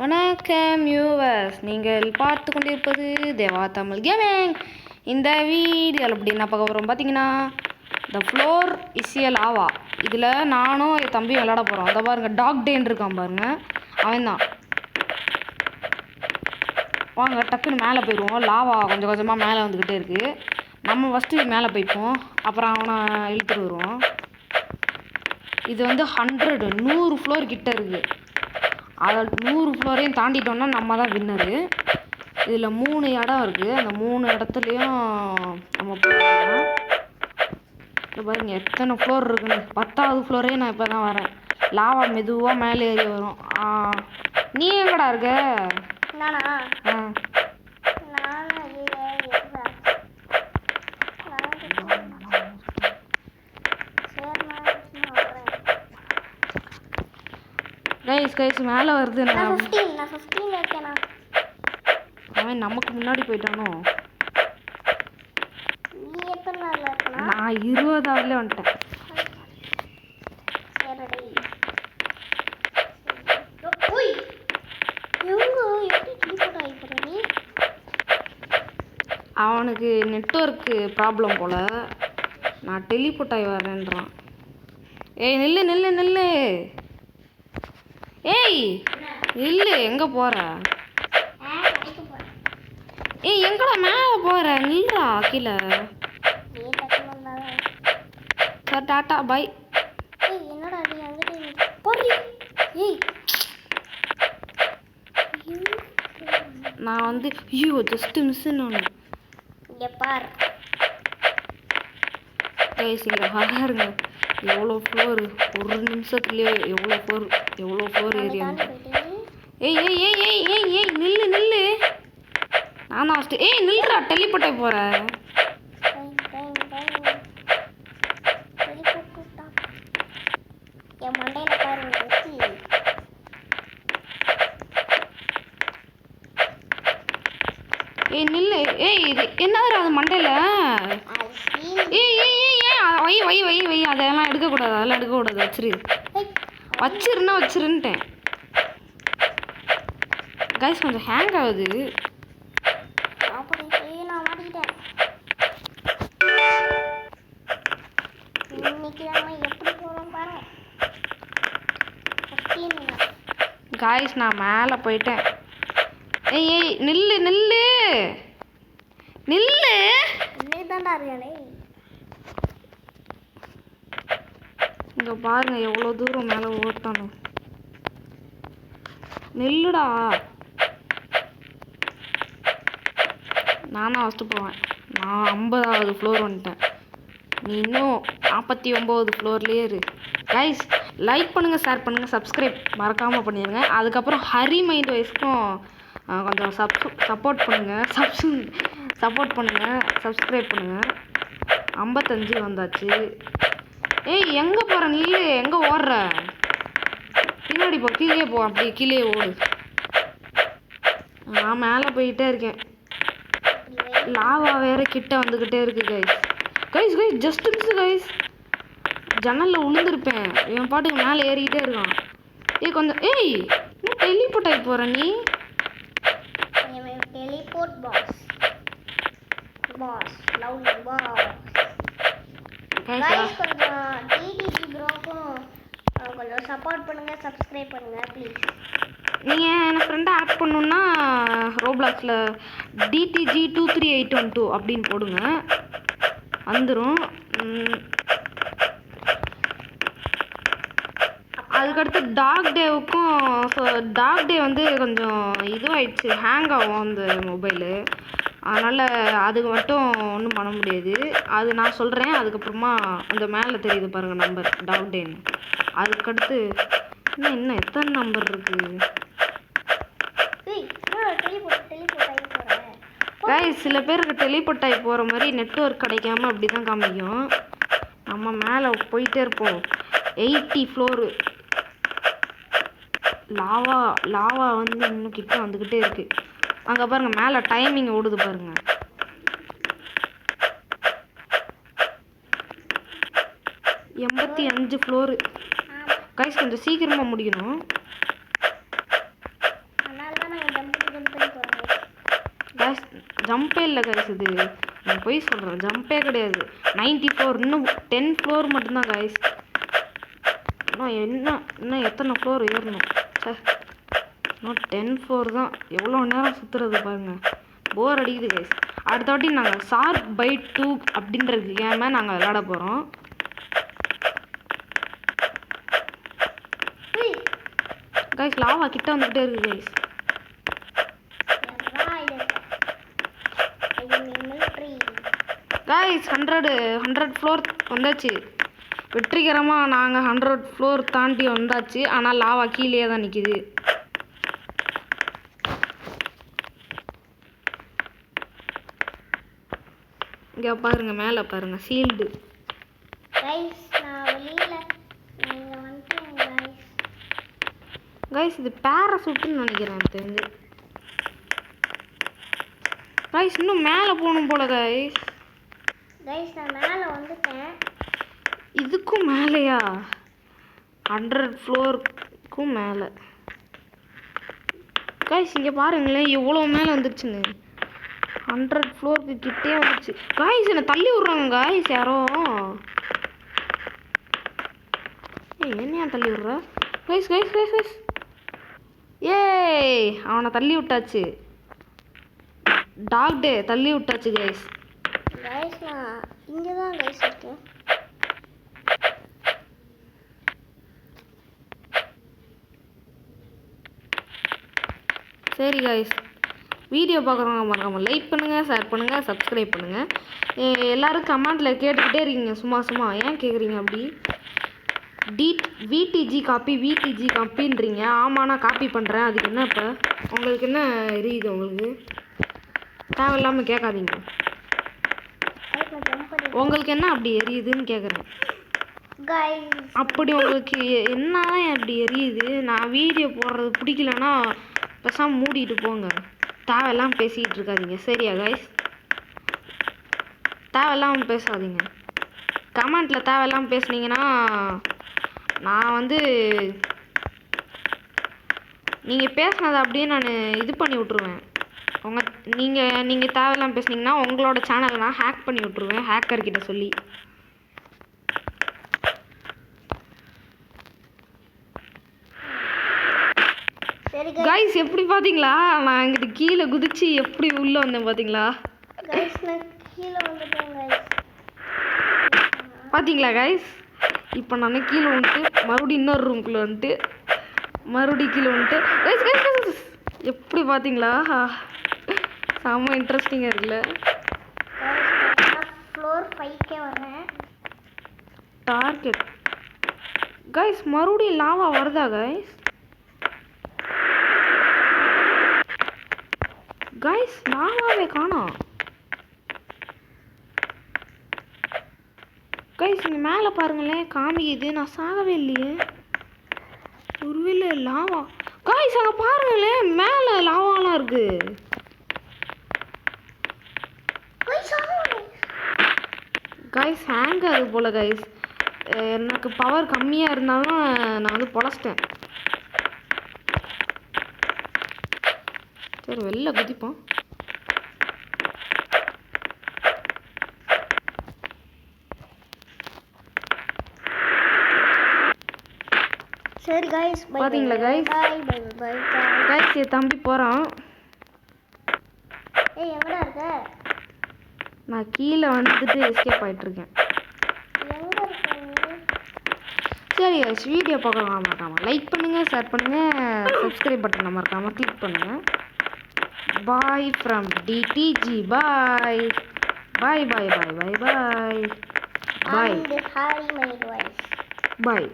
வணக்கம் வியூவர்ஸ், நீங்கள் பார்த்து கொண்டிருப்பது தேவா தமிழ் கேமிங். இந்த வீடியோவில் அப்படி என்ன பார்க்க போகிறோம் பார்த்தீங்கன்னா, the floor is a lava. இதில் நானும் என் தம்பியும் விளையாட போகிறோம். அதை பாருங்க, டாக் டேன் இருக்கான் பாருங்க, அவன் தான். வாங்க டக்குன்னு மேலே போயிடுவோம். லாவா கொஞ்சம் கொஞ்சமாக மேலே வந்துக்கிட்டே இருக்குது. நம்ம ஃபஸ்ட்டு மேலே போய்ப்போம், அப்புறம் அவனை இழுத்துட்டு வருவோம். இது வந்து 100 ஃப்ளோர் கிட்ட இருக்குது. அதில் 100 ஃப்ளோரையும் தாண்டிட்டோம்னா நம்ம தான் வின்னரு. இதில் 3 இடம் இருக்குது. அந்த 3 இடத்துலையும் நம்ம போகலாம். இப்போ பாருங்க எத்தனை ஃப்ளோர் இருக்குன்னு. 10வது ஃப்ளோரே நான் இப்போ தான் வரேன். லாவா மெதுவாக மேலே ஏறி வரும். நீ எங்கடா இருக்க? கைஸ் மேலே வருது. அவன் நமக்கு முன்னாடி போயிட்டானோ? நான் 20ஆவதுல வந்துட்டேன். அவனுக்கு நெட்வொர்க்கு ப்ராப்ளம் போல். நான் டெலிபோர்ட் ஆகி வரேன்றான். ஏய் நில்லு நில்லு நில்லு. ஏய் நில்லு, எங்கே போகிற? ஏய் எங்கடா மேலே போகிற? நில்றா கீழே. சார் டாட்டா பாய். நான் வந்து ஐயோ ஜஸ்ட் மிஸ்ன்னு ஒன்று. இங்கே பாருங்க எவ்வளோ ஃப்ளோரு. ஒரு நிமிஷத்துலேயே எவ்வளோ ஃப்ளோர் ஏரியா. ஏய் ஏய் ஏய் ஏய் ஏய் ஏய் நில்லு நில்லு. நான் தான் ஃபஸ்ட்டு. ஏய் நில்றா, டெலிபோர்ட் ஆகி போகிறேன். ஏய் நில்லு. ஏய் இது என்னது அது மண்டையில்? ஏய் ஏய் ஏய் ஏய் வை வை வை வை. அதெல்லாம் எடுக்கக்கூடாது, அதெல்லாம் எடுக்கக்கூடாது. வச்சிருன்ட்டேன். கைஸ் கொஞ்சம் ஹேங் ஆகுது. கைஸ் நான் மேலே போயிட்டேன். ஏய் ஏய் நில்லு நில்லு நில்லு. இங்கே பாருங்க எவ்வளோ தூரம் மேலே ஓட்டணும். நில்லுடா. நானும் ஃபஸ்ட்டு போவேன். நான் 50வது ஃப்ளோர் வந்துட்டேன். நீ இன்னும் 49 ஃப்ளோர்லேயே இரு. கைஸ் லைக் பண்ணுங்கள், ஷேர் பண்ணுங்கள், சப்ஸ்கிரைப் மறக்காமல் பண்ணிடுங்க. அதுக்கப்புறம் ஹரி மைண்ட் வைஸ்க்கும் கொஞ்சம் சப்போர்ட் பண்ணுங்கள். சப்போர்ட் பண்ணுங்கள், சப்ஸ்கிரைப் பண்ணுங்கள். 55 வந்தாச்சு. ஏய் எங்கே போகிற? நீ எங்கே ஓடுற? பின்னாடி போ, கீழே போ. அப்படி கீழே ஓடு. நான் மேலே போயிட்டே இருக்கேன். லாவா வேறு கிட்ட வந்துக்கிட்டே இருக்கு. Guys just miss guys. ஜன்னலில் விழுந்திருப்பேன். இவன் பாட்டுக்கு மேலே ஏறிக்கிட்டே இருக்கான். ஏய் கொஞ்சம் ஏய் இன்னும் டெலிபோர்ட் ஆகி போகிற நீ. கொஞ்சம் சப்போர்ட் பண்ணுங்க, சப்ஸ்கிரைப் பண்ணுங்க ப்ளீஸ். நீங்கள் எனக்கு ஃப்ரெண்டாக ஆட் பண்ணணுன்னா ரோப்ளாக்ஸில் DTG23812 அப்படின்னு போடுங்க, வந்துடும். அதுக்கடுத்து டாக் டே வந்து கொஞ்சம் இதுவாகிடுச்சு, ஹேங் ஆகும் அந்த மொபைலு. அதனால் அதுக்கு மட்டும் ஒன்றும் பண்ண முடியாது. அது நான் சொல்கிறேன். அதுக்கப்புறமா அந்த மேலே தெரியுது பாருங்கள் நம்பர், டாக் டேன்னு. அதுக்கடுத்து இன்னும் எத்தனை நம்பர் இருக்குது? சில பேருக்கு டெலிபோர்ட் ஆகி போகிற மாதிரி நெட்வொர்க் கிடைக்காம அப்படி தான் காமிக்கும். நம்ம மேலே போயிட்டே இருப்போம். 80 ஃப்ளோரு. லாவா வந்து இன்னும் கிட்ட வந்துக்கிட்டே இருக்குது. அங்கே பாருங்கள் மேலே டைமிங் ஓடுது பாருங்கள். எண்பத்தி 5 ஃப்ளோரு. கைஸ் கொஞ்சம் சீக்கிரமாக முடிக்கணும். ஜம்பே இல்லை கைஸ். இது நான் போய் சொல்கிறேன், ஜம்பே கிடையாது. 94 இன்னும் 10 ஃப்ளோர் மட்டும்தான் கைஸ். இன்னும் எத்தனை ஃப்ளோர் ஏறணும் சார்? இன்னும் 10 ஃப்ளோர் தான். எவ்வளோ நேரம் சுற்றுறது பாருங்கள், போர் அடிக்குது கைஸ். அடுத்த வாட்டி நாங்கள் ஷார்க் பைட் 2 அப்படின்ற கேமை நாங்கள் விளையாட போகிறோம். கைஸ் லாவா கிட்ட வந்துக்கிட்டே இருக்குது கைஸ். கைஸ் 100 ஃப்ளோர் வந்தாச்சு. வெற்றிகரமாக நாங்கள் 100 ஃப்ளோர் தாண்டி வந்தாச்சு. ஆனால் லாவா கீழே தான் நிற்கிது. இங்கே பாருங்கள், மேலே பாருங்கள், சீல்டு. கைஸ் இது பேராசூட்டுன்னு நினைக்கிறேன் எனக்கு தெரிஞ்சு. கைஸ் இன்னும் மேலே போகணும் போல கைஸ். நான் மேலே வந்துட்டேன். இதுக்கும் மேலேயா? 100 ஃப்ளோருக்கும் மேலே. கைஸ் இங்கே பாருங்களேன் எவ்வளோ மேலே வந்துருச்சுன்னு. 100 ஃப்ளோருக்கு கிட்டே வந்துச்சு. கைஸ் என்னை தள்ளி விட்றாங்க கைஸ் யாரோ. என்னையா தள்ளி விட்ற? கைஸ் கைஸ் கைஸ் கைஸ் ஏய் அவனை தள்ளி விட்டாச்சு. டாக் டே தள்ளி விட்டாச்சு கைஸ். நான் இங்கே தான் கைஸ் இருக்கேன். சரி கைஸ், வீடியோ பார்க்குறவங்க மறக்காமல் லைக் பண்ணுங்கள், ஷேர் பண்ணுங்கள், சப்ஸ்கிரைப் பண்ணுங்கள். எல்லோரும் கமெண்ட்டில் கேட்டுக்கிட்டே இருக்கீங்க, சும்மா ஏன் கேட்குறீங்க அப்படி? விடிஜி காப்பின்றீங்க. ஆமாம் நான் காப்பி பண்ணுறேன். அதுக்கு என்ன இப்போ உங்களுக்கு என்ன எரியுது? உங்களுக்கு தேவையில்லாமல் கேட்காதீங்க. உங்களுக்கு என்ன அப்படி எரியுதுன்னு கேட்குறேன். அப்படி உங்களுக்கு என்ன அப்படி எரியுது? நான் வீடியோ போடுறது பிடிக்கலன்னா பேசாமல் மூடிட்டு போங்க. தேவையில்லாமல் பேசிக்கிட்டு இருக்காதீங்க, சரியா கைஸ்? தேவையில்லாமல் பேசாதீங்க. கமெண்ட்டில் தேவையில்லாமல் பேசுனீங்கன்னா நான் வந்து நீங்கள் பேசுனதை அப்படியே நான் இது பண்ணி விட்ருவேன். நீங்கள் தேவையில்லாமல் பேசுனீங்கன்னா உங்களோட சேனலை நான் ஹேக் பண்ணி விட்ருவேன், ஹேக்கர்கிட்ட சொல்லி. கைஸ் எப்படி பார்த்தீங்களா? நான் இங்கிட்டு கீழே குதிச்சு எப்படி உள்ளே வந்தேன் பார்த்தீங்களா? பார்த்தீங்களா கைஸ்? இப்போ நான் கீழே வந்துட்டு மறுபடியும் இன்னொரு ரூம்குள்ளே வந்துட்டு மறுபடியும் கீழே வந்துட்டு கைஸ் கைஸ் கைஸ் எப்படி பார்த்தீங்களா? செம்ம இன்ட்ரெஸ்டிங்காக இருக்குல்ல? ஃப்ளோர் 5க்கே வரேன். டார்கெட் கைஸ் மறுபடியும் லாவா வருதா கைஸ்? கைஸ் லாவாவே காணோம். கைஸ் இங்கே மேலே பாருங்களேன், காமிக்குது. நான் சாகவே இல்லையே. ஒருவேளை லாவா கைஸ் அங்கே பாருங்களேன், மேலே லாவாலாம் இருக்கு. கைஸ் ஹேங் ஆகுது போல கைஸ். எனக்கு பவர் கம்மியாக இருந்தாலும் நான் வந்து பொழச்சிட்டேன். சரி வெளில குதிப்போம். சரி கைஸ் பாத்தீங்களா கைஸ்? கைஸ் என் தம்பி போகிறான். எங்கடா இருக்க? நான் கீழே வந்துட்டு எஸ்கேப் ஆகிட்டுருக்கேன். சரி கைஸ் வீடியோ பார்க்கலாம் மறக்காமல் லைக் பண்ணுங்கள், ஷேர் பண்ணுங்கள், சப்ஸ்கிரைப் பட்டனை மறக்காமல் கிளிக் பண்ணுங்கள். Bye from DDG. Bye bye bye bye bye bye bye bye.